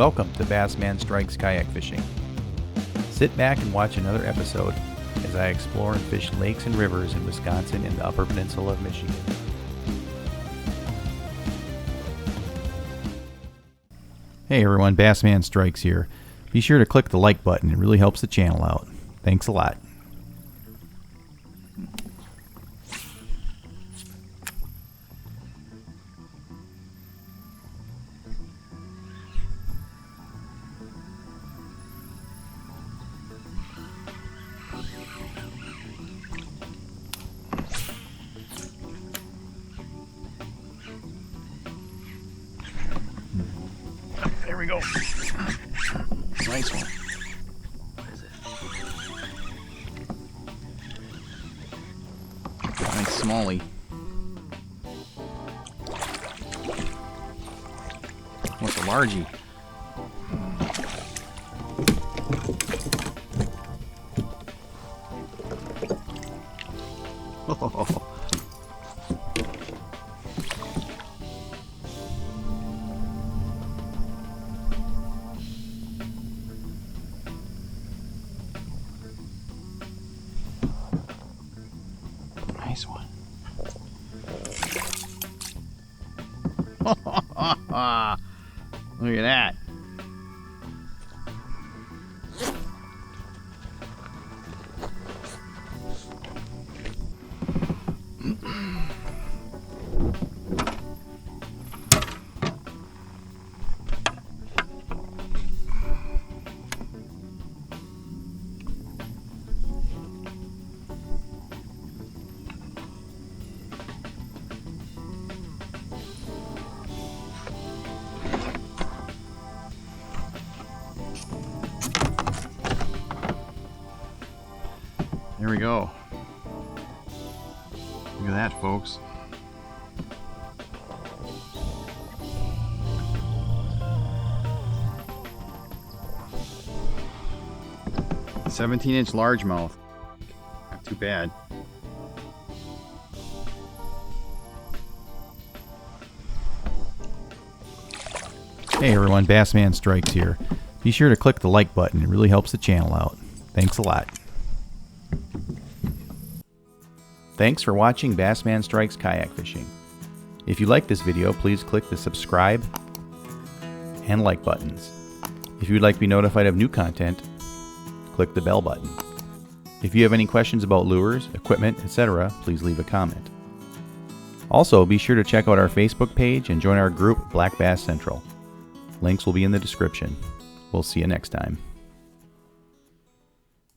Welcome to Bassman Strikes Kayak Fishing. Sit back and watch another episode as I explore and fish lakes and rivers in Wisconsin and the Upper Peninsula of Michigan. Hey everyone, Bassman Strikes here. Be sure to click the like button, it really helps the channel out. Thanks a lot. There we go. Nice one. What is it? Nice smallie. What's a largie? Oh. Nice one. Look at that. There we go. Look at that, folks. "17-inch largemouth. Not too bad. Hey everyone, Bassman Strikes here. Be sure to click the like button, it really helps the channel out. Thanks a lot. Thanks for watching Bassman Strikes Kayak Fishing. If you like this video, please click the subscribe and like buttons. If you'd like to be notified of new content, click the bell button. If you have any questions about lures, equipment, etc., please leave a comment. Also, be sure to check out our Facebook page and join our group Black Bass Central. Links will be in the description. We'll see you next time.